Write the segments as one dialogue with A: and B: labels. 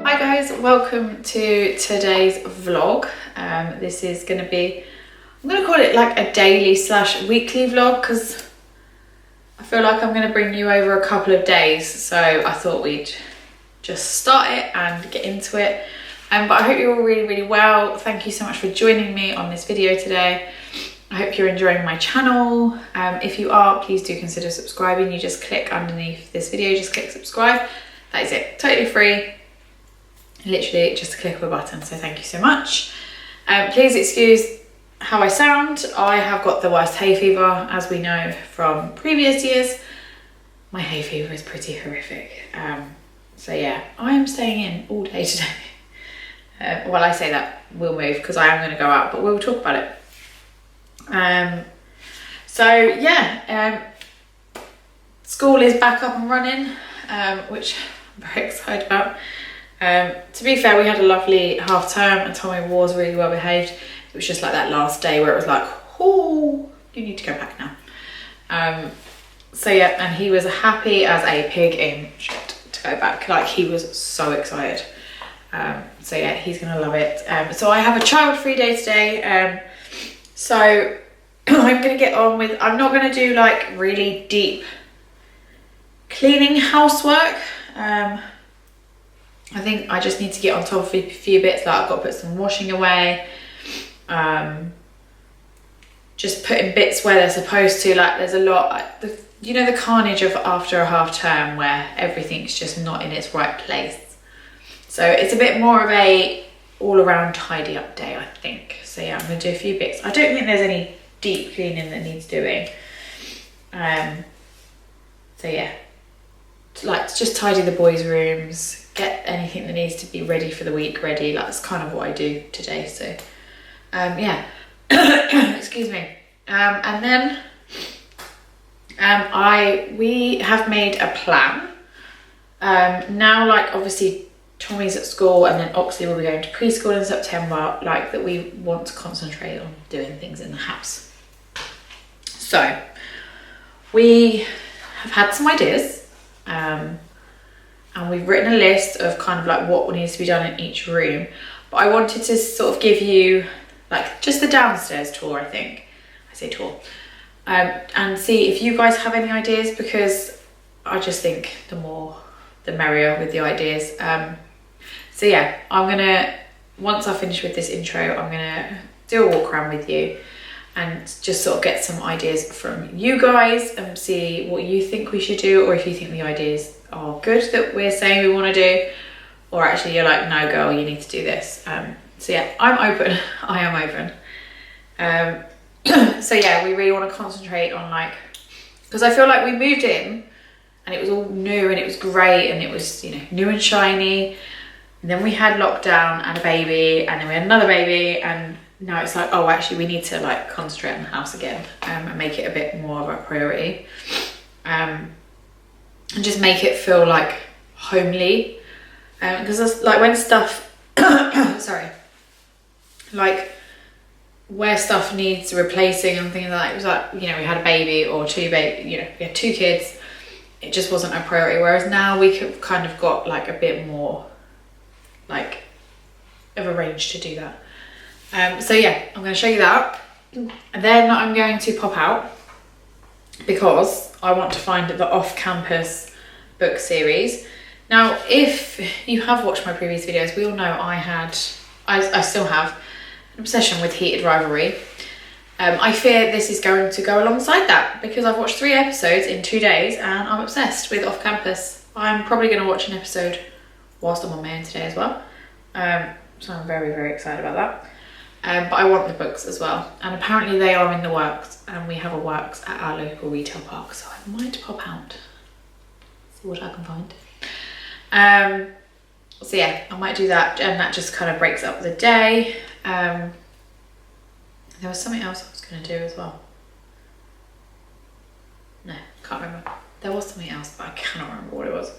A: Hi guys, welcome to today's vlog. This is going to be, I'm going to call it like a daily / weekly vlog because I feel like I'm going to bring you over a couple of days, so I thought we'd just start it and get into it. But I hope you're all really well. Thank you so much for joining me on this video today. I hope you're enjoying my channel. If you are, please do consider subscribing. You just click underneath this video, just click subscribe. That is it, totally free. Literally just a click of a button, so thank you so much. Please excuse how I sound. I have got the worst hay fever, as we know from previous years. My hay fever is pretty horrific. So yeah, I am staying in all day today. Well, I say that, we'll move because I am going to go out, but we'll talk about it. So yeah, school is back up and running, which I'm very excited about. To be fair, we had a lovely half term and Tommy was really well behaved. It was just like that last day where it was like, oh, you need to go back now. So yeah, and he was happy as a pig in shit to go back. Like, he was so excited. So yeah, he's gonna love it. So I have a child-free day today. So I'm gonna get on with, I'm not gonna do like really deep cleaning housework. I think I just need to get on top of a few bits, like I've got to put some washing away, just putting bits where they're supposed to. Like, there's a lot, you know, the carnage of after a half term where everything's just not in its right place. So it's a bit more of a all around tidy up day, I think. So yeah, I'm gonna do a few bits. I don't think there's any deep cleaning that needs doing. So yeah, like just tidy the boys' rooms, get anything that needs to be ready for the week ready. Like, that's kind of what I do today. So yeah, excuse me. And then we have made a plan. Now, like, obviously Tommy's at school and then Oxley will be going to preschool in September, like, that we want to concentrate on doing things in the house. So we have had some ideas, and we've written a list of kind of like what needs to be done in each room. But I wanted to sort of give you like just the downstairs tour, I think. I say tour. And see if you guys have any ideas, because I just think the more the merrier with the ideas. So yeah, I'm gonna, once I finish with this intro, I'm gonna do a walk around with you and just sort of get some ideas from you guys and see what you think we should do, or if you think the ideas are good that we're saying we want to do, or actually you're like, no girl, you need to do this. So yeah, I'm open. I am open. So yeah, we really want to concentrate on, like, because I feel like we moved in and it was all new and it was great and it was, you know, new and shiny, and then we had lockdown and a baby, and then we had another baby, and now it's like, oh, actually we need to like concentrate on the house again, and make it a bit more of a priority, and just make it feel like homely, because like when stuff sorry, like where stuff needs replacing and things like that, it was like, you know, we had a baby or two baby, you know, we had 2 kids, it just wasn't a priority, whereas now we could kind of got like a bit more like of a range to do that. So yeah, I'm going to show you that, and then I'm going to pop out because I want to find the off-campus book series. Now, if you have watched my previous videos, we all know I still have an obsession with Heated Rivalry. I fear this is going to go alongside that because I've watched 3 episodes in 2 days and I'm obsessed with off-campus. I'm probably going to watch an episode whilst I'm on my own today as well. So I'm very excited about that. But I want the books as well, and apparently they are in the works, and we have a works at our local retail park, so I might pop out, see what I can find. So yeah, I might do that, and that just kind of breaks up the day. There was something else I was going to do as well. No, can't remember. There was something else, but I cannot remember what it was.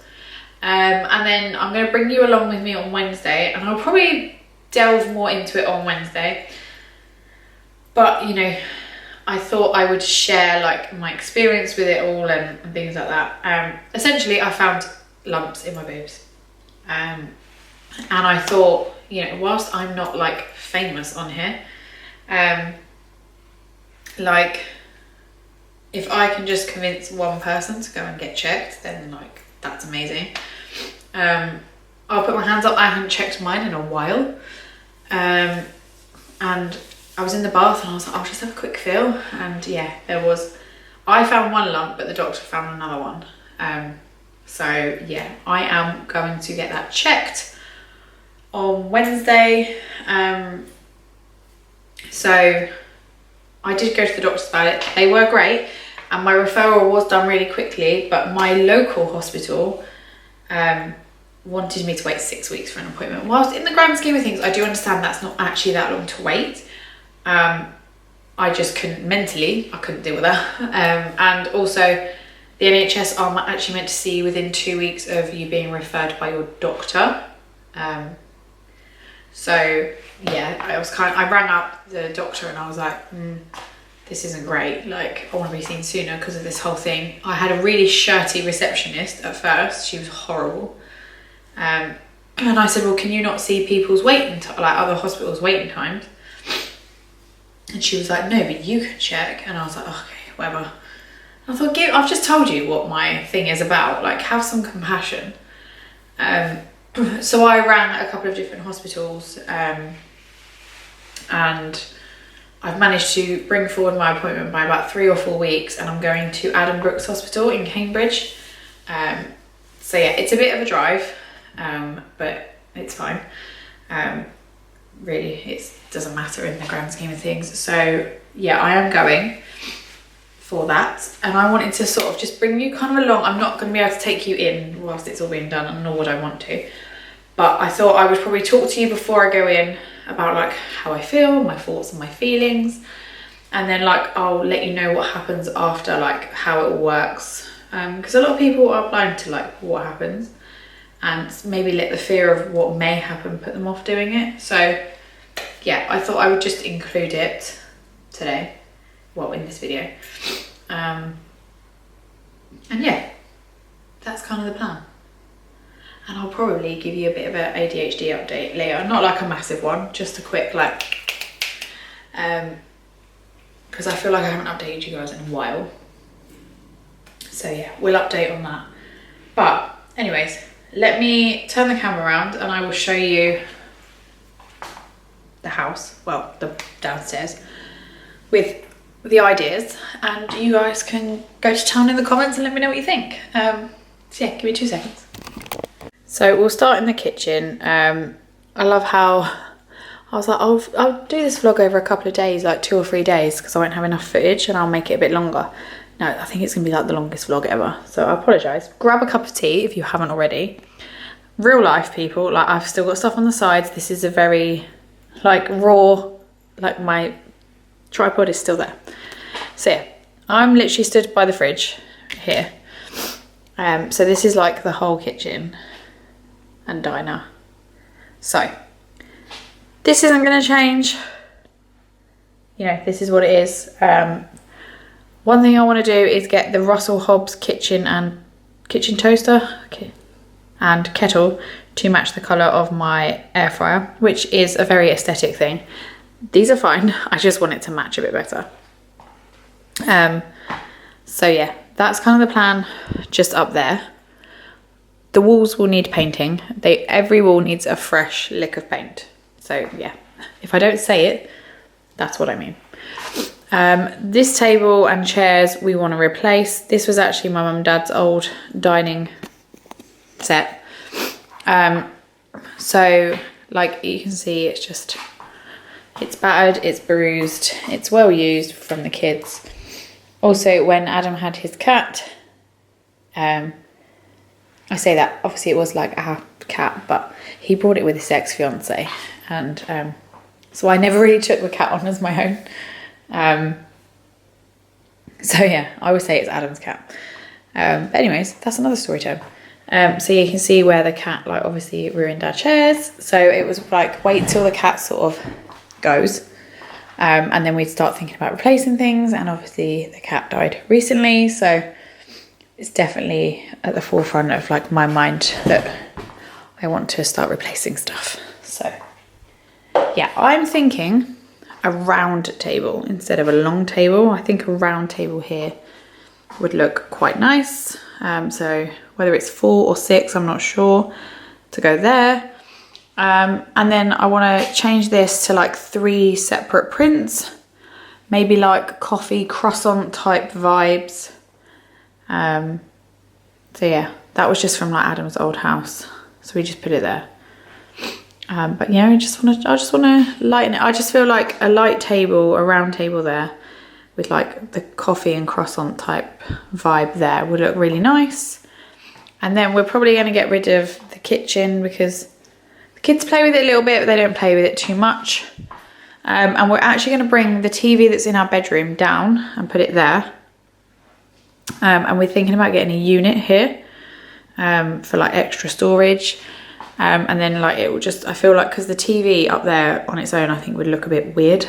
A: And then I'm going to bring you along with me on Wednesday, and I'll probably delve more into it on Wednesday, but you know, I thought I would share like my experience with it all and things like that. Essentially I found lumps in my boobs, And I thought, you know, whilst I'm not like famous on here, like if I can just convince one person to go and get checked, then like that's amazing. I'll put my hands up, I haven't checked mine in a while. And I was in the bath and I was like, I'll just have a quick feel. And yeah, I found one lump, but the doctor found another one. So yeah, I am going to get that checked on Wednesday. So I did go to the doctors about it. They were great and my referral was done really quickly, but my local hospital wanted me to wait 6 weeks for an appointment. Whilst in the grand scheme of things, I do understand that's not actually that long to wait. I just couldn't mentally, I couldn't deal with that. And also the NHS are actually meant to see you within 2 weeks of you being referred by your doctor. So yeah, I rang up the doctor and I was like, this isn't great. Like, I want to be seen sooner because of this whole thing. I had a really shirty receptionist at first. She was horrible. And I said, well, can you not see people's waiting time, like other hospitals' waiting times? And she was like, no, but you can check. And I was like, okay, whatever. I thought, I've just told you what my thing is about. Like, have some compassion. So I rang a couple of different hospitals, and I've managed to bring forward my appointment by about 3 or 4 weeks, and I'm going to Adhd Hospital in Cambridge. So yeah, it's a bit of a drive, but it's fine. Really, it doesn't matter in the grand scheme of things. So yeah, I am going for that, and I wanted to sort of just bring you kind of along. I'm not going to be able to take you in whilst it's all being done, nor would I want to, but I thought I would probably talk to you before I go in about like how I feel, my thoughts and my feelings, and then like I'll let you know what happens after, like how it all works, because a lot of people are blind to like what happens, and maybe let the fear of what may happen put them off doing it. So yeah, I thought I would just include it today, well, in this video. And yeah, that's kind of the plan. And I'll probably give you a bit of an ADHD update later. Not like a massive one, just a quick like, because I feel like I haven't updated you guys in a while. So yeah, we'll update on that. But anyways, let me turn the camera around and I will show you the house, well, the downstairs, with the ideas, and you guys can go to town in the comments and let me know what you think. So yeah, give me 2 seconds. So we'll start in the kitchen. I love how I was like, I'll do this vlog over a couple of days, like 2 or 3 days, because I won't have enough footage and I'll make it a bit longer. No, I think it's gonna be like the longest vlog ever, so I apologise. Grab a cup of tea if you haven't already. Real life people, like I've still got stuff on the sides. This is a very like raw, like my tripod is still there. So yeah, I'm literally stood by the fridge here. So this is like the whole kitchen and diner. So this isn't going to change. You know, this is what it is. One thing I want to do is get the Russell Hobbs kitchen toaster and kettle to match the colour of my air fryer, which is a very aesthetic thing. These are fine, I just want it to match a bit better. So yeah, that's kind of the plan, just up there. The walls will need painting. Every wall needs a fresh lick of paint. So yeah, if I don't say it, that's what I mean. This table and chairs we want to replace. This was actually my mum and dad's old dining set. So like you can see, it's battered, it's bruised, it's well used from the kids. Also, when Adam had his cat, I say that, obviously it was like our cat, but he brought it with his ex-fiance, and so I never really took the cat on as my own. So yeah, I always say it's Adam's cat. But anyways, that's another story time. So you can see where the cat, like, obviously ruined our chairs. So it was like, wait till the cat sort of goes. And then we'd start thinking about replacing things. And obviously the cat died recently. So it's definitely at the forefront of like my mind that I want to start replacing stuff. So yeah, I'm thinking a round table instead of a long table. I think a round table here would look quite nice. So whether it's 4 or 6, I'm not sure, to go there. And then I want to change this to like 3 separate prints, maybe like coffee croissant type vibes. So yeah, that was just from like Adam's old house, so we just put it there. But yeah, I just want to lighten it. I just feel like a light table, a round table there with like the coffee and croissant type vibe there would look really nice. And then we're probably going to get rid of the kitchen because the kids play with it a little bit, but they don't play with it too much. And we're actually going to bring the TV that's in our bedroom down and put it there. And we're thinking about getting a unit here for like extra storage. And then like it will just, I feel like because the TV up there on its own I think would look a bit weird.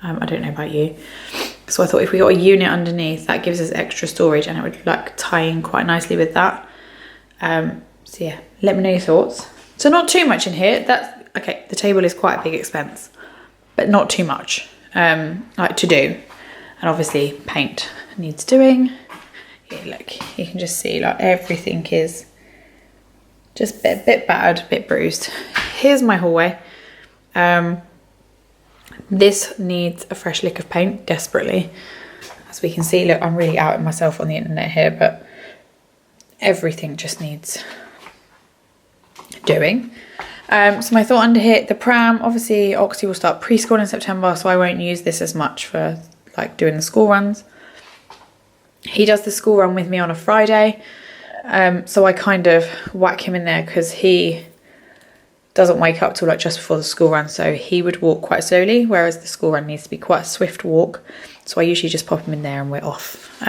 A: I don't know about you. So I thought if we got a unit underneath, that gives us extra storage and it would like tie in quite nicely with that. So yeah, let me know your thoughts. So not too much in here. That's okay. The table is quite a big expense, but not too much like to do. And obviously paint needs doing. Yeah, look, you can just see like everything is just a bit battered, a bit bruised. Here's my hallway. This needs a fresh lick of paint desperately. As we can see, look, I'm really outing myself on the internet here, but everything just needs doing. So my thought under here, the pram, obviously Oxy will start preschool in September, so I won't use this as much for like doing the school runs. He does the school run with me on a Friday, so I kind of whack him in there because he doesn't wake up till like just before the school run, so he would walk quite slowly, whereas the school run needs to be quite a swift walk, so I usually just pop him in there and we're off.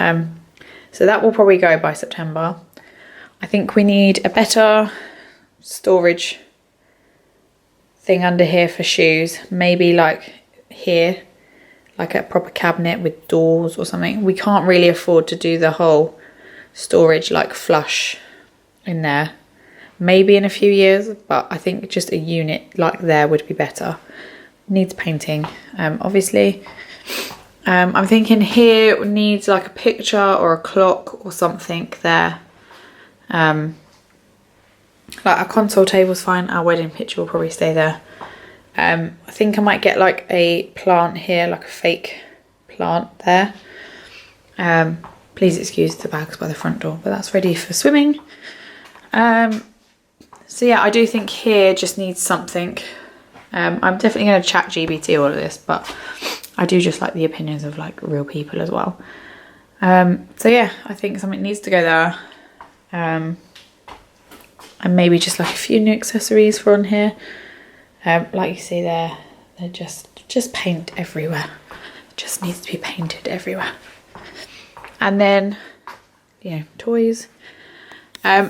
A: So that will probably go by September. I think we need a better storage thing under here for shoes, maybe like here, like a proper cabinet with doors or something. We can't really afford to do the whole storage like flush in there. Maybe in a few years, but I think just a unit like there would be better. Needs painting, obviously. I'm thinking here needs like a picture or a clock or something there. Like our console table's fine. Our wedding picture will probably stay there. I think I might get like a plant here, like a fake plant there. Please excuse the bags by the front door, but that's ready for swimming. So yeah, I do think here just needs something. I'm definitely going to chat GBT all of this, but I do just like the opinions of like real people as well. So yeah, I think something needs to go there. And maybe just like a few new accessories for on here. Like you see there, they're just paint everywhere. It just needs to be painted everywhere. And then, you know, toys.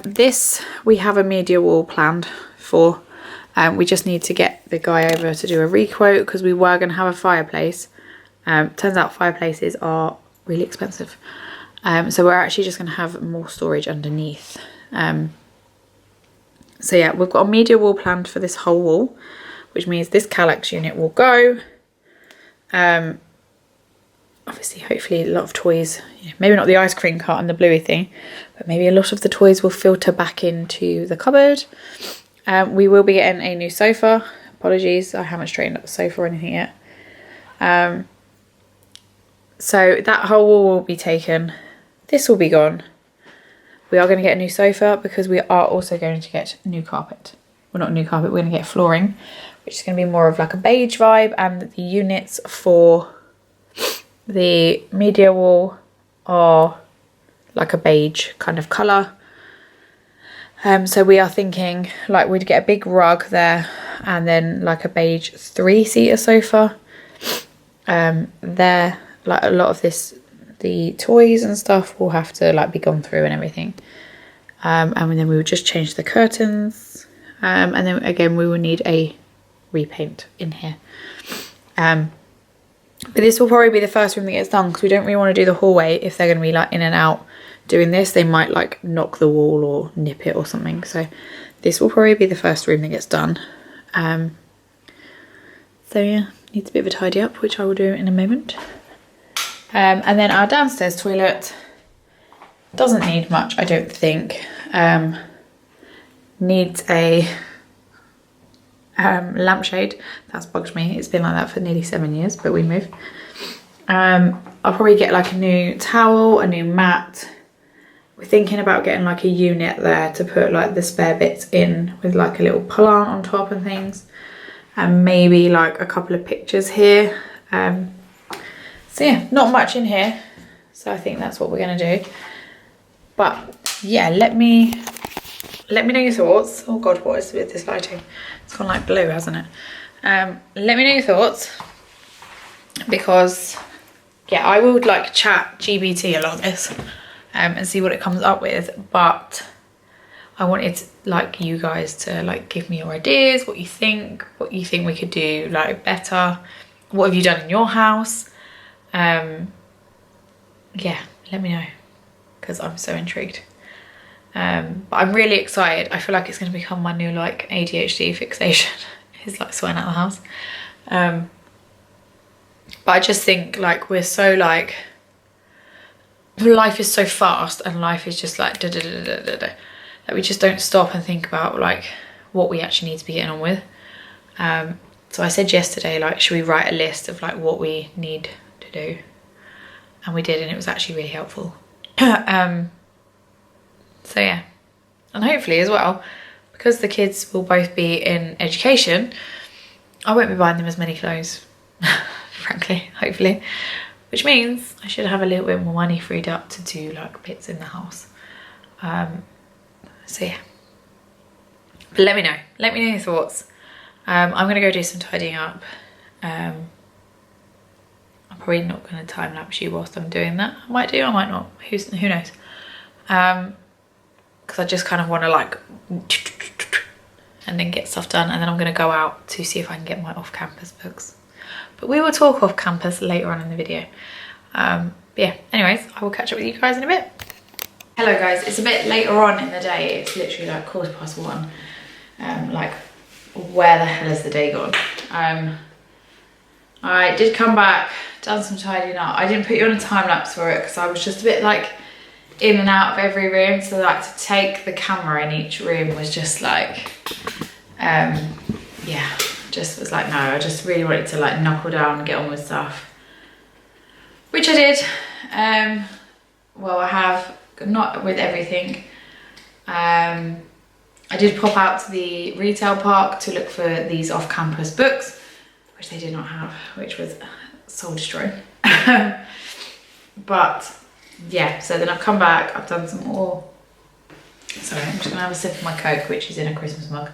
A: This we have a media wall planned for. We just need to get the guy over to do a requote because we were going to have a fireplace. Turns out fireplaces are really expensive. So we're actually just going to have more storage underneath. So yeah, we've got a media wall planned for this whole wall, which means this Kallax unit will go. Obviously, hopefully a lot of toys, you know, maybe not the ice cream cart and the bluey thing, but maybe a lot of the toys will filter back into the cupboard. We will be getting a new sofa. Apologies, I haven't straightened up the sofa or anything yet. So that whole wall will be taken. This will be gone. We are going to get a new sofa because we are also going to get new carpet. Well, not new carpet, we're going to get flooring, which is going to be more of like a beige vibe, and the units for the media wall are like a beige kind of colour. So we are thinking like we'd get a big rug there and then like a beige 3-seater sofa. There, like a lot of this, the toys and stuff will have to like be gone through and everything. And then we would just change the curtains. And then again, we will need a repaint in here. But this will probably be the first room that gets done because we don't really want to do the hallway. If they're going to be like in and out doing this, they might like knock the wall or nip it or something. So this will probably be the first room that gets done. So yeah, needs a bit of a tidy up, which I will do in a moment. And then our downstairs toilet doesn't need much, I don't think. Needs a lampshade. That's bugged me. It's been like that for nearly 7 years, but we move. I'll probably get like a new towel, a new mat. We're thinking about getting like a unit there to put like the spare bits in, with like a little plant on top and things. And maybe like a couple of pictures here. So yeah, not much in here. So I think that's what we're gonna do. But yeah, let me know your thoughts. Oh God, what is with this lighting? It's gone like blue, hasn't it? Let me know your thoughts, because yeah, I would like chat GBT along this and see what it comes up with. But I wanted like you guys to like give me your ideas, what you think we could do like better. What have you done in your house? Yeah, let me know, because I'm so intrigued. But I'm really excited. I feel like it's going to become my new like ADHD fixation. Is like sorting out the house. But I just think like we're so like, life is so fast, and life is just like that we just don't stop and think about like what we actually need to be getting on with. So I said yesterday, like, should we write a list of like what we need to do? And we did, and it was actually really helpful. So yeah, and hopefully as well, because the kids will both be in education, I won't be buying them as many clothes, frankly, hopefully, which means I should have a little bit more money freed up to do like bits in the house. So yeah, but let me know your thoughts. I'm gonna go do some tidying up. I'm probably not gonna time lapse you whilst I'm doing that. I might do, I might not, who knows. Because I just kind of want to like and then get stuff done, and then I'm going to go out to see if I can get my off-campus books. But we will talk off-campus later on in the video. But yeah, anyways, I will catch up with you guys in a bit. Hello guys, it's a bit later on in the day. It's literally like 1:15. Like, where the hell has the day gone? I did come back, done some tidying up. I didn't put you on a time lapse for it because I was just a bit like in and out of every room, so like to take the camera in each room was just like yeah, just was like, no, I just really wanted to like knuckle down and get on with stuff, which I did. Well, I have not with everything. I did pop out to the retail park to look for these off-campus books, which they did not have, which was soul destroying. But yeah, so then I've come back, I've done some more. Sorry, I'm just gonna have a sip of my Coke, which is in a Christmas mug.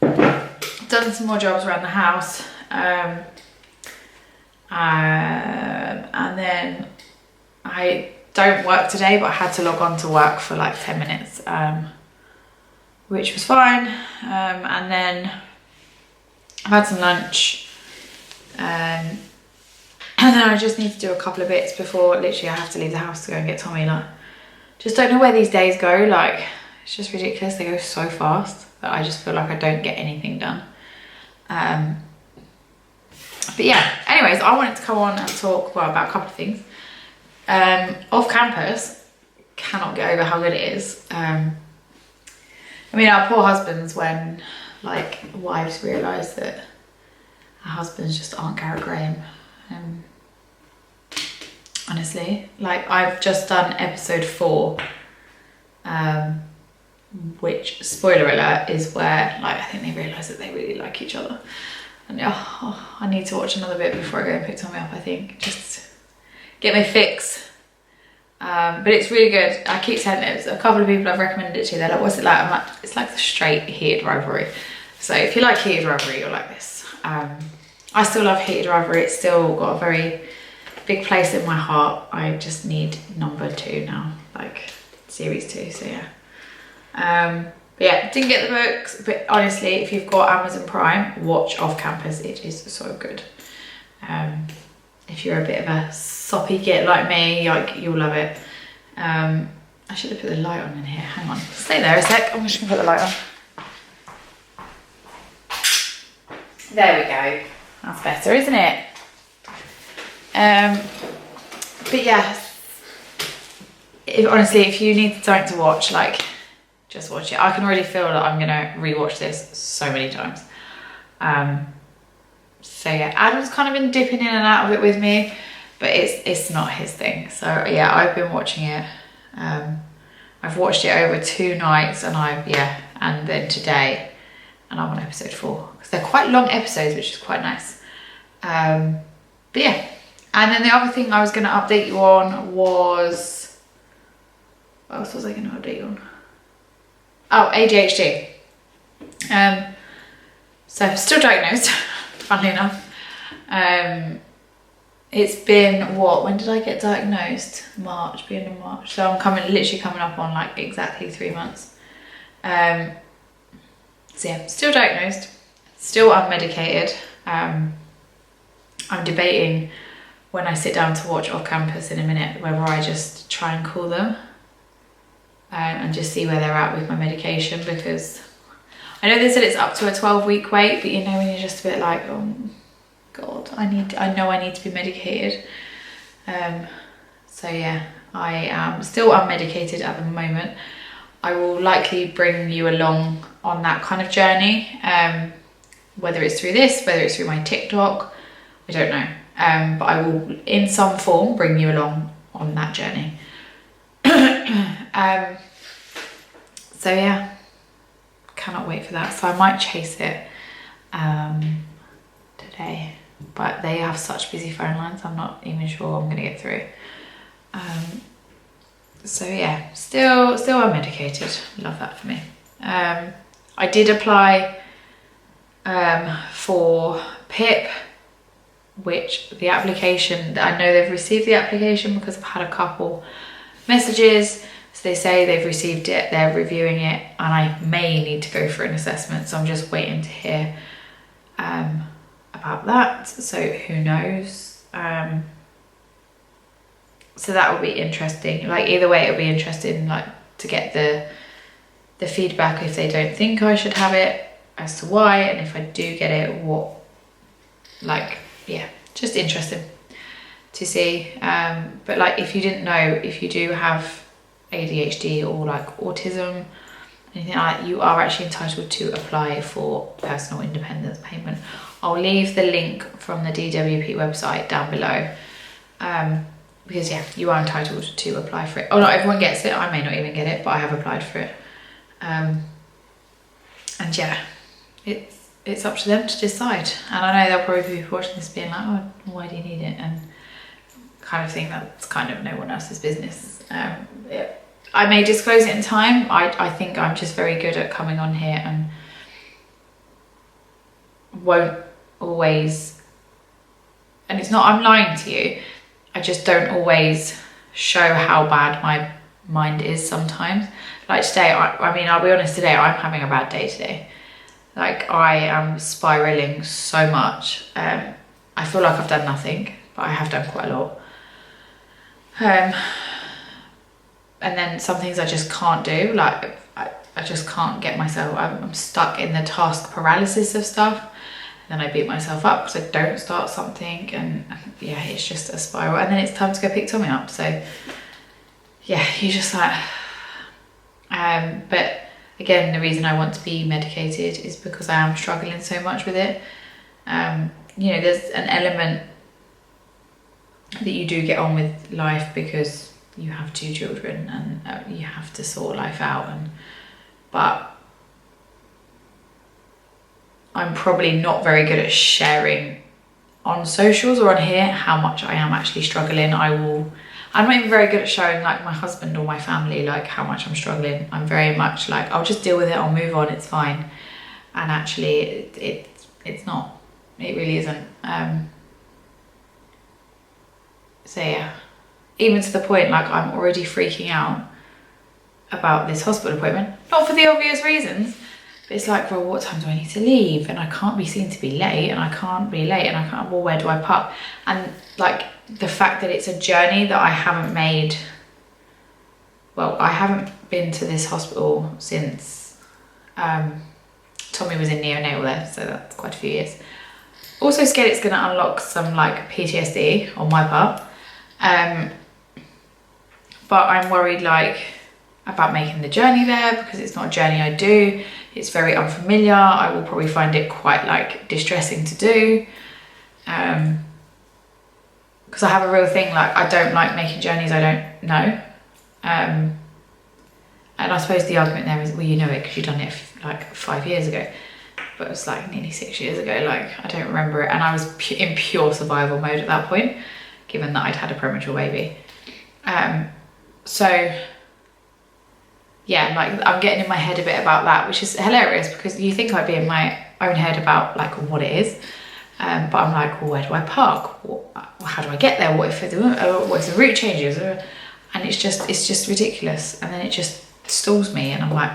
A: I've done some more jobs around the house. And then I don't work today, but I had to log on to work for like 10 minutes, which was fine. And then I've had some lunch. And then I just need to do a couple of bits before literally I have to leave the house to go and get Tommy. Like, just don't know where these days go. Like, it's just ridiculous. They go so fast that I just feel like I don't get anything done. But yeah, anyways, I wanted to come on and talk about a couple of things. Off campus, cannot get over how good it is. I mean, our poor husbands, when like wives realise that our husbands just aren't Garrett Graham. Honestly, like, I've just done episode 4, which, spoiler alert, is where like I think they realise that they really like each other. And oh, I need to watch another bit before I go and pick Tommy up, I think, just get my fix. But it's really good. I keep saying it. A couple of people I've recommended it to, they're like, what's it like? I'm like, it's like the straight heated rivalry. So if you like heated rivalry, you'll like this. I still love heated rivalry. It's still got a very big place in my heart. I just need number 2 now, like series 2. So yeah. But yeah, didn't get the books, but honestly, if you've got Amazon Prime, watch Off Campus. It is so good. If you're a bit of a soppy git like me, like, you'll love it. I should have put the light on in here. Hang on. Stay there a sec. I'm just going to put the light on. There we go. That's better, isn't it? But yeah, honestly, if you need something to watch, like, just watch it. I can already feel that I'm going to rewatch this so many times. So yeah, Adam's kind of been dipping in and out of it with me, but it's not his thing. So yeah, I've been watching it. I've watched it over 2 nights, and and then today, and I'm on episode 4 because they're quite long episodes, which is quite nice. But yeah, and then the other thing I was going to update you on was, what else was I going to update you on? Oh, ADHD. So I'm still diagnosed, funnily enough. It's been, when did I get diagnosed? Beginning of March. So I'm literally coming up on like exactly 3 months. So yeah, still diagnosed, still unmedicated. I'm debating when I sit down to watch Off Campus in a minute whether I just try and call them and just see where they're at with my medication, because I know they said it's up to a 12-week wait, but you know when you're just a bit like, oh God, I know I need to be medicated. So yeah, I am still unmedicated at the moment. I will likely bring you along on that kind of journey, whether it's through this, whether it's through my TikTok, I don't know. But I will in some form bring you along on that journey. So yeah, cannot wait for that. So I might chase it today, but they have such busy phone lines, I'm not even sure I'm gonna get through. So yeah, still unmedicated. Love that for me. I did apply for PIP, which the application, I know they've received the application because I've had a couple messages. So they say they've received it, they're reviewing it, and I may need to go for an assessment. So I'm just waiting to hear about that. So who knows? So that will be interesting. Like either way, it'll be interesting, like to get the feedback if they don't think I should have it, as to why, and if I do get it, what. Like, yeah, just interesting to see. But like, if you didn't know, if you do have ADHD or like autism, anything like that, you are actually entitled to apply for personal independence payment. I'll leave the link from the DWP website down below. Because yeah, you are entitled to apply for it. Oh, not everyone gets it. I may not even get it, but I have applied for it. And yeah, it's up to them to decide. And I know there'll probably be people watching this being like, oh, why do you need it? And kind of think that's kind of no one else's business. I may disclose it in time. I think I'm just very good at coming on here and won't always, and it's not I'm lying to you, I just don't always show how bad my mind is sometimes. Like today, I mean, I'll be honest, today I'm having a bad day today. Like I am spiraling so much. I feel like I've done nothing, but I have done quite a lot. And then some things I just can't do. Like I just can't get myself, I'm stuck in the task paralysis of stuff. Then I beat myself up because I don't start something, and yeah, it's just a spiral. And then it's time to go pick Tommy up. So yeah, you're just like, but again, the reason I want to be medicated is because I am struggling so much with it. You know, there's an element that you do get on with life because you have 2 children and you have to sort life out. But I'm probably not very good at sharing on socials or on here how much I am actually struggling. I'm not even very good at showing like my husband or my family like how much I'm struggling. I'm very much like, I'll just deal with it, I'll move on, it's fine. And actually it's not, it really isn't. So yeah, even to the point like I'm already freaking out about this hospital appointment, not for the obvious reasons. It's like, well, what time do I need to leave? And I can't be seen to be late, and I can't be late, and I can't, well, where do I park? And like the fact that it's a journey that I haven't made, well, I haven't been to this hospital since Tommy was in neonatal there, so that's quite a few years. Also scared it's gonna unlock some like PTSD on my part. But I'm worried like about making the journey there, because it's not a journey I do. It's very unfamiliar. I will probably find it quite like distressing to do. Because I have a real thing, like I don't like making journeys I don't know. And I suppose the argument there is, well, you know it because you've done it like 5 years ago. But it's like nearly 6 years ago, like I don't remember it. And I was in pure survival mode at that point, given that I'd had a premature baby. So yeah, like I'm getting in my head a bit about that, which is hilarious because you think I'd be in my own head about like what it is. But I'm like, well, where do I park? How do I get there? What if the route changes? And it's just ridiculous. And then it just stalls me and I'm like,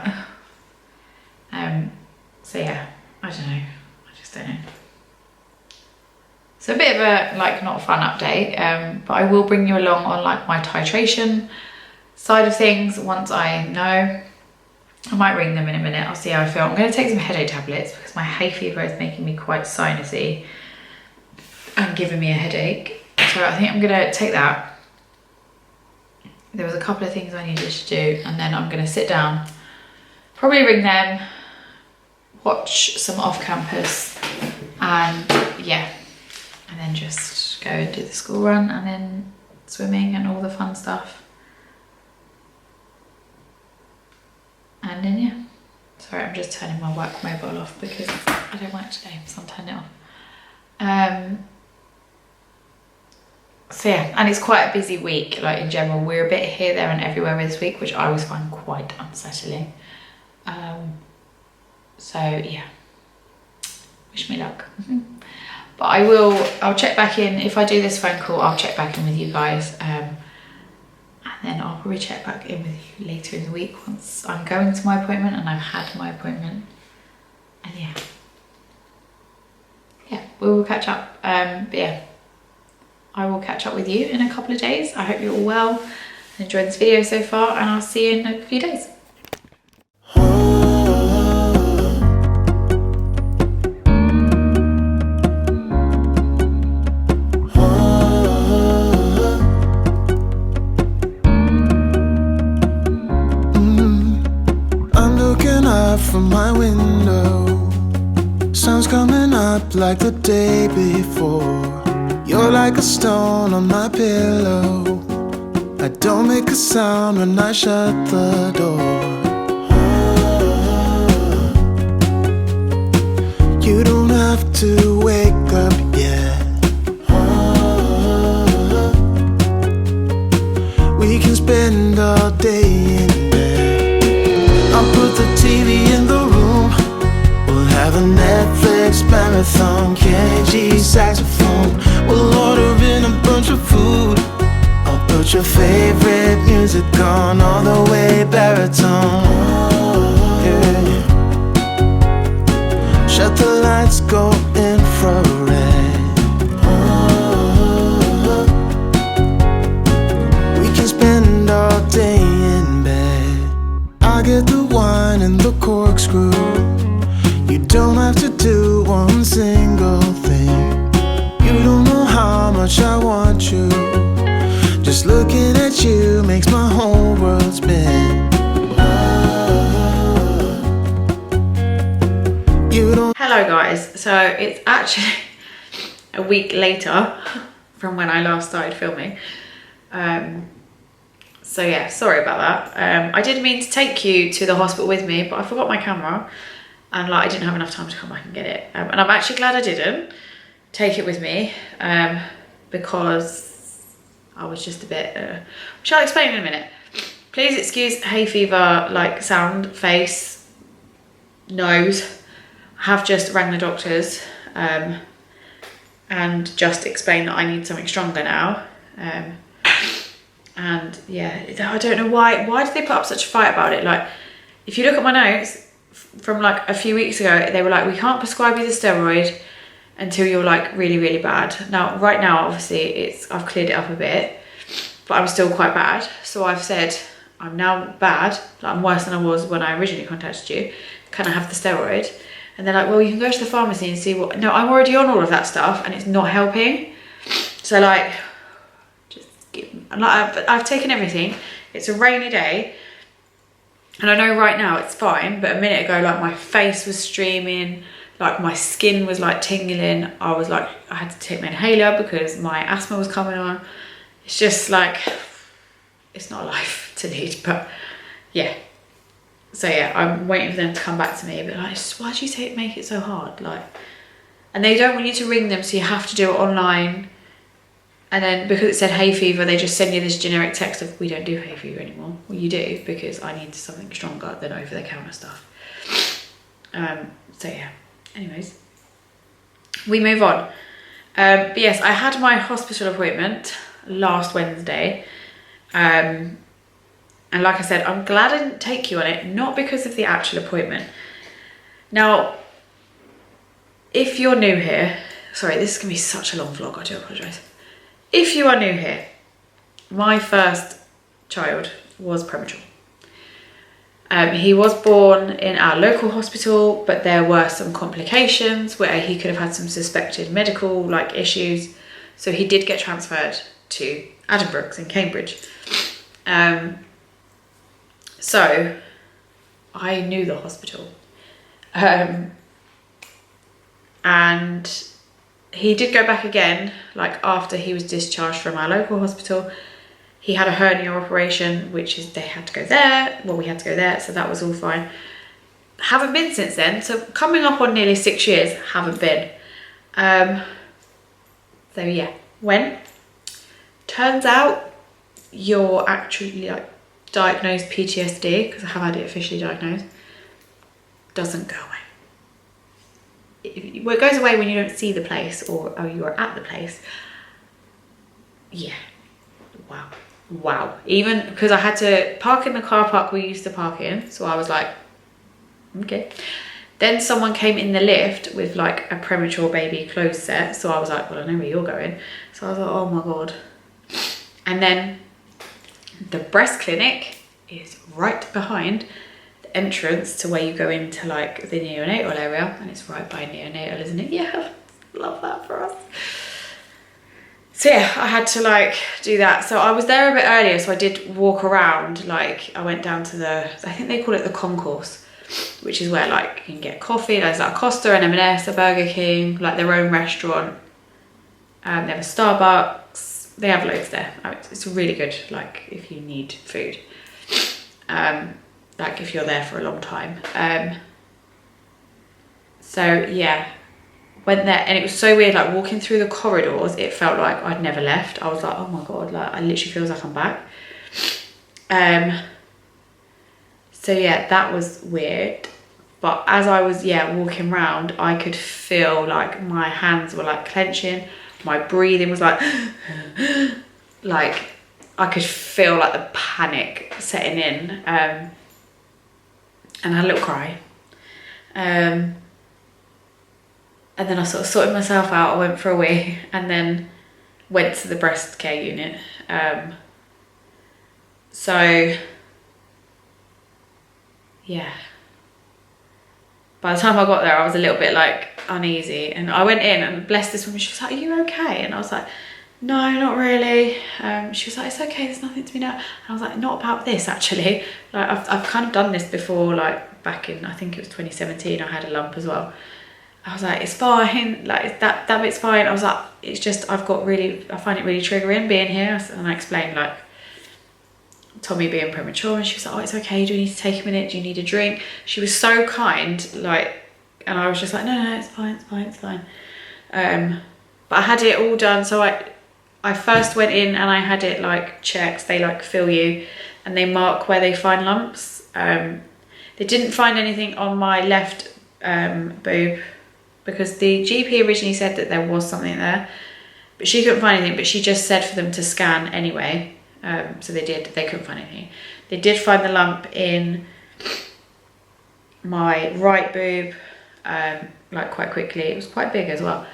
A: so yeah, I don't know. I just don't know. So a bit of a like not a fun update, but I will bring you along on like my titration side of things once I know. I might ring them in a minute. I'll see how I feel. I'm going to take some headache tablets because my hay fever is making me quite sinusy and giving me a headache. So I think I'm going to take that. There was a couple of things I needed to do, and then I'm going to sit down, probably ring them, watch some off-campus, and yeah, and then just go and do the school run and then swimming and all the fun stuff. And then yeah, sorry, I'm just turning my work mobile off because I don't work today, so I'm turning it off. So yeah, and it's quite a busy week, like in general. We're a bit here, there and everywhere this week, which I always find quite unsettling. So yeah, wish me luck. But I'll check back in. If I do this phone call, I'll check back in with you guys. And then I'll probably check back in with you later in the week once I'm going to my appointment and I've had my appointment. And yeah, we will catch up. But yeah, I will catch up with you in a couple of days. I hope you're all well and enjoyed this video so far, and I'll see you in a few days.
B: From my window, sun's coming up like the day before. You're like a stone on my pillow. I don't make a sound when I shut the door. You don't have to wake up yet. We can spend all day in I'll put the TV in the room. We'll have a Netflix marathon, Kenny G saxophone. We'll order in a bunch of food. I'll put your favorite music on all the way baritone. Yeah. Shut the lights, go infrared. We can spend all day in bed. I get the wine and the corkscrew. You don't have to do one single thing. You don't know how much I want you. Just looking at you makes my whole world spin. You don't.
A: Hello guys, so it's actually a week later from when I last started filming. So yeah, sorry about that. I did mean to take you to the hospital with me, but I forgot my camera and like I didn't have enough time to come back and get it. And I'm actually glad I didn't take it with me because I was just a bit, which I'll explain in a minute. Please excuse hay fever, like sound, face, nose. I have just rang the doctors and just explained that I need something stronger now. And yeah, I don't know why did they put up such a fight about it? Like, if you look at my notes from like a few weeks ago, they were like, we can't prescribe you the steroid until you're like really, really bad. Now, right now, obviously I've cleared it up a bit, but I'm still quite bad. So I've said, I'm now bad, like I'm worse than I was when I originally contacted you. Can I have the steroid? And they're like, well, you can go to the pharmacy and see what. No, I'm already on all of that stuff and it's not helping. So like, just I've taken everything. It's a rainy day. And I know right now it's fine, but a minute ago, like my face was streaming, like my skin was like tingling. I was like, I had to take my inhaler because my asthma was coming on. It's just like, it's not a life to lead, but yeah. So yeah, I'm waiting for them to come back to me, but like, why do you make it so hard? Like, and they don't want you to ring them, so you have to do it online. And then because it said hay fever, they just send you this generic text of, we don't do hay fever anymore. Well, you do, because I need something stronger than over-the-counter stuff. So yeah, anyways, we move on. But yes, I had my hospital appointment last Wednesday. And like I said, I'm glad I didn't take you on it, not because of the actual appointment. Now, if you're new here, sorry, this is gonna be such a long vlog, I do apologise. If you are new here, my first child was premature. He was born in our local hospital, but there were some complications where he could have had some suspected medical issues. So he did get transferred to Adhd in Cambridge. So I knew the hospital. And he did go back again, after he was discharged from our local hospital. He had a hernia operation, which is, they had to go there. Well, we had to go there, so that was all fine. Haven't been since then, so coming up on nearly 6 years, haven't been. So yeah, went. Turns out you're actually diagnosed PTSD, because I have had it officially diagnosed. Doesn't go away. Well, it goes away when you don't see the place or you're at the place. Yeah, wow. Even because I had to park in the car park we used to park in, so I was like, okay. Then someone came in the lift with a premature baby clothes set, so I was like, well, I know where you're going. So I was like, oh my god. And then the breast clinic is right behind the entrance to where you go into the neonatal area, and it's right by neonatal, isn't it? Yeah, love that for us. So yeah, I had to do that. So I was there a bit earlier, so I did walk around. I went down to I think they call it the concourse, which is where you can get coffee. There's a Costa, an M&S, a Burger King, their own restaurant. They have a Starbucks. They have loads there. It's really good, if you need food. If you're there for a long time. So yeah, went there, and it was so weird, walking through the corridors, it felt like I'd never left. I was like, oh my god, I literally feels like I'm back. So yeah, that was weird. But as I was walking around, I could feel my hands were clenching, my breathing was I could feel the panic setting in. And I had a little cry. And then I sort of sorted myself out. I went for a wee and then went to the breast care unit. So yeah, by the time I got there, I was a little bit uneasy, and I went in, and bless this woman, she was like, are you okay? And I was like, no, not really. She was like, it's okay, there's nothing to be done. And I was like, not about this actually. I've kind of done this before, back in, I think it was 2017, I had a lump as well. I was like, it's fine, that bit's fine. I was like, it's just, I find it really triggering being here. And I explained Tommy being premature, and she was like, oh, it's okay, do you need to take a minute, do you need a drink? She was so kind, and I was just like, no, it's fine. But I had it all done, so I first went in and I had it checked. They fill you and they mark where they find lumps. They didn't find anything on my left boob, because the GP originally said that there was something there, but she couldn't find anything, but she just said for them to scan anyway. So they couldn't find anything. They did find the lump in my right boob, quite quickly. It was quite big as well.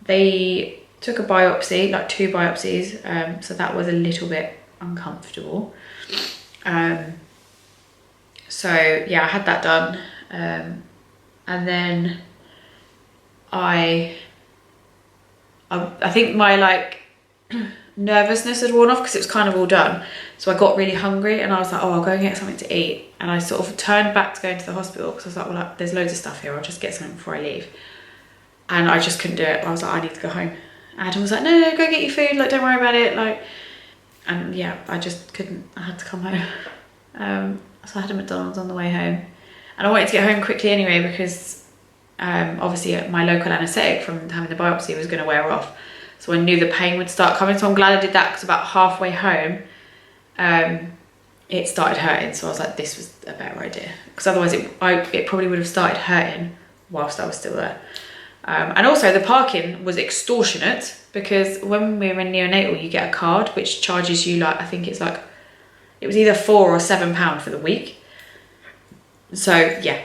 A: They took a biopsy, like 2 biopsies, so that was a little bit uncomfortable. So yeah, I had that done, and then I think my like nervousness had worn off because it was kind of all done. So I got really hungry and I was like, oh, I'll go and get something to eat. And I sort of turned back to go into the hospital because I was like, well, like, there's loads of stuff here. I'll just get something before I leave. And I just couldn't do it. I was like, I need to go home. Adam was like, no, go get your food. Like, don't worry about it. Like, and yeah, I just couldn't. I had to come home. So I had a McDonald's on the way home. And I wanted to get home quickly anyway because obviously my local anaesthetic from having the biopsy was going to wear off. So I knew the pain would start coming. So I'm glad I did that because about halfway home, it started hurting. So I was like, this was a better idea. Because otherwise it probably would have started hurting whilst I was still there. And also the parking was extortionate because when we were in neonatal, you get a card which charges you like, I think it's like, it was either £4 or £7 for the week. So yeah,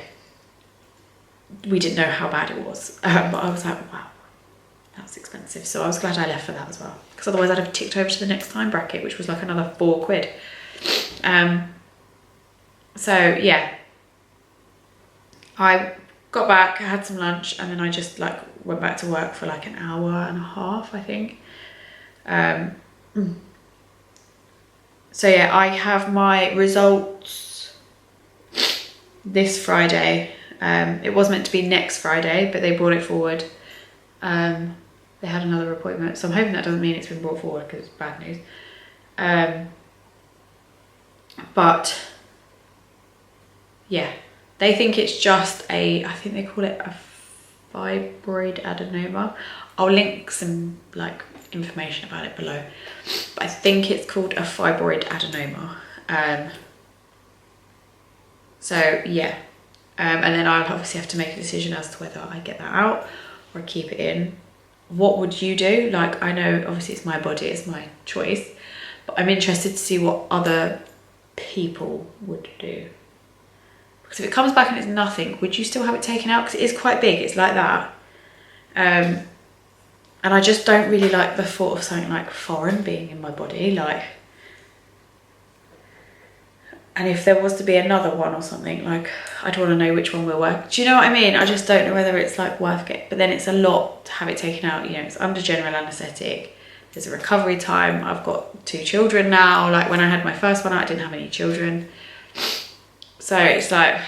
A: we didn't know how bad it was. But I was like, wow, that's expensive. So I was glad I left for that as well. Because otherwise I'd have ticked over to the next time bracket, which was like another £4. So yeah, I got back, I had some lunch, and then I just like went back to work for like an hour and a half, I think. So yeah, I have my results this Friday. It was meant to be next Friday, but they brought it forward. They had another appointment, so I'm hoping that doesn't mean it's been brought forward because it's bad news. But yeah, they think it's just I think they call it a fibroid adenoma. I'll link some like information about it below. But I think it's called a fibroid adenoma. So yeah, and then I'll obviously have to make a decision as to whether I get that out or keep it in. What would you do? Like, I know obviously it's my body, it's my choice, but I'm interested to see what other people would do. Because if it comes back and it's nothing, would you still have it taken out? Because it is quite big, it's like that. And I just don't really like the thought of something like foreign being in my body, like. And if there was to be another one or something, like, I'd want to know which one will work. Do you know what I mean? I just don't know whether it's like worth it. But then it's a lot to have it taken out. You know, it's under general anaesthetic. There's a recovery time. I've got 2 children now. Like when I had my first one out, I didn't have any children. So it's like,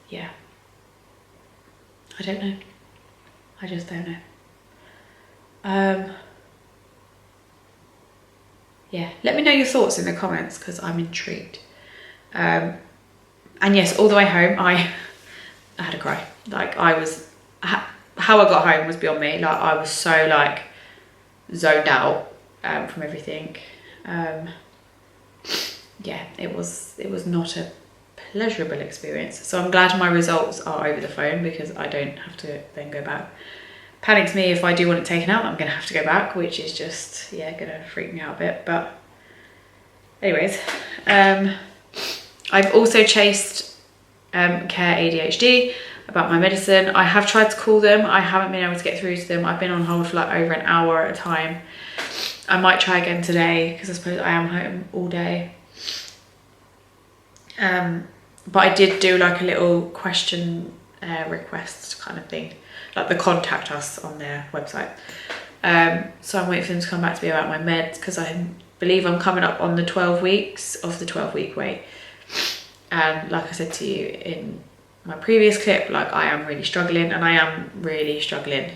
A: yeah. I don't know. I just don't know. Yeah, let me know your thoughts in the comments because I'm intrigued. And yes, all the way home, I had a cry. Like I was, how I got home was beyond me. Like I was so like zoned out from everything. Yeah, it was not a pleasurable experience. So I'm glad my results are over the phone because I don't have to then go back. Panics me if I do want it taken out, I'm going to have to go back, which is just, yeah, going to freak me out a bit. But anyways, I've also chased Care ADHD about my medicine. I have tried to call them. I haven't been able to get through to them. I've been on hold for like over an hour at a time. I might try again today because I suppose I am home all day. But I did do like a little question request kind of thing, like the contact us on their website. So I'm waiting for them to come back to me about my meds because I believe I'm coming up on the 12 weeks of the 12-week wait. And like I said to you in my previous clip, like I am really struggling and I am really struggling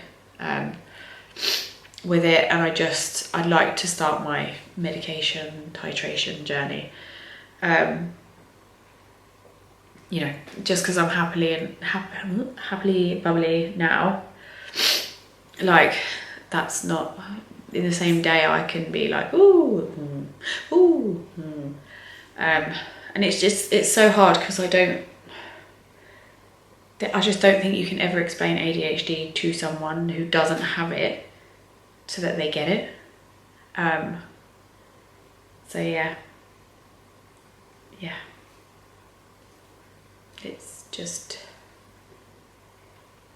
A: with it. And I'd like to start my medication titration journey. You know, just because I'm happily bubbly now, like that's not in the same day I can be like ooh, ooh, and it's so hard because I just don't think you can ever explain ADHD to someone who doesn't have it so that they get it. So yeah. It's just,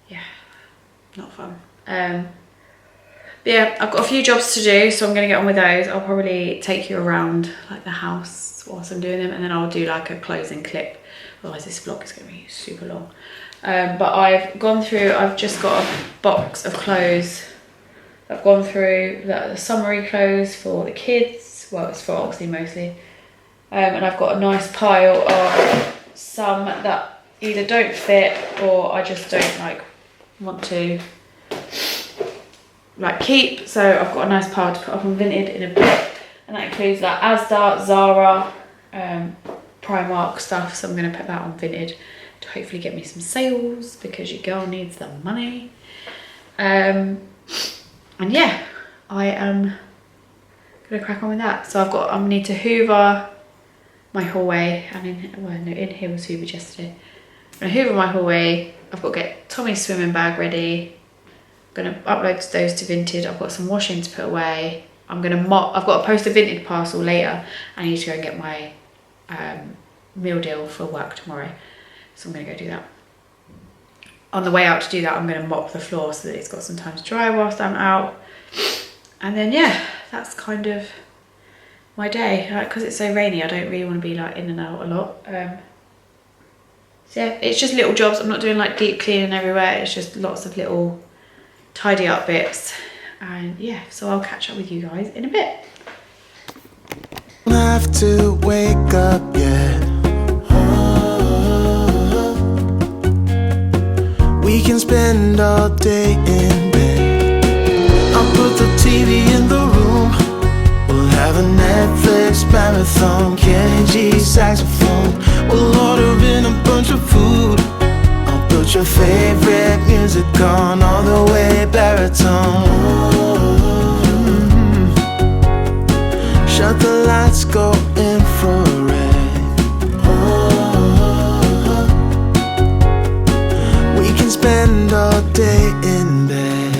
A: yeah, not fun. But yeah, I've got a few jobs to do, so I'm going to get on with those. I'll probably take you around like the house whilst I'm doing them, and then I'll do like a closing clip. Otherwise this vlog is going to be super long. But I've gone through, I've just got a box of clothes. I've gone through the summery clothes for the kids. Well, it's for Oxley mostly. And I've got a nice pile of some that either don't fit or I just don't like want to like keep. So I've got a nice pile to put up on Vinted in a bit, and that includes like Adhd, Zara, Primark stuff. So I'm going to put that on Vinted to hopefully get me some sales, because your girl needs the money. And yeah, I am going to crack on with that. So I need to hoover my hallway, and in here was hoovered yesterday. I'm going to hoover my hallway. I've got to get Tommy's swimming bag ready. I'm going to upload those to Vinted. I've got some washing to put away. I'm going to mop. I've got to post a Vinted parcel later. I need to go and get my meal deal for work tomorrow. So I'm going to go do that. On the way out to do that, I'm going to mop the floor so that it's got some time to dry whilst I'm out. And then yeah, that's kind of my day. Like, because it's so rainy, I don't really want to be like in and out a lot. So yeah, it's just little jobs. I'm not doing like deep cleaning everywhere. It's just lots of little tidy up bits. And yeah, so I'll catch up with you guys in a bit.
B: Don't have to wake up yet. We can spend all day in bed. I'll put the TV in the room. We'll have a Netflix marathon. Kenny G saxophone. We'll order in a bunch of food. I'll put your favorite music on all the way baritone. Shut the lights, go infrared. We can spend all day in bed.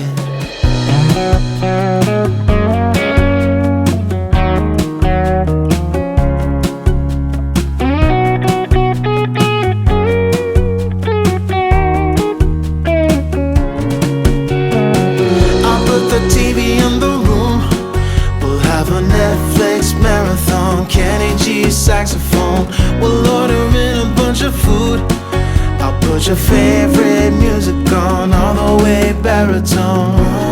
B: I'll put the TV in the room. We'll have a Netflix marathon. Kenny G saxophone. We'll order in a bunch of food. I'll put your favorite music on all the way baritone.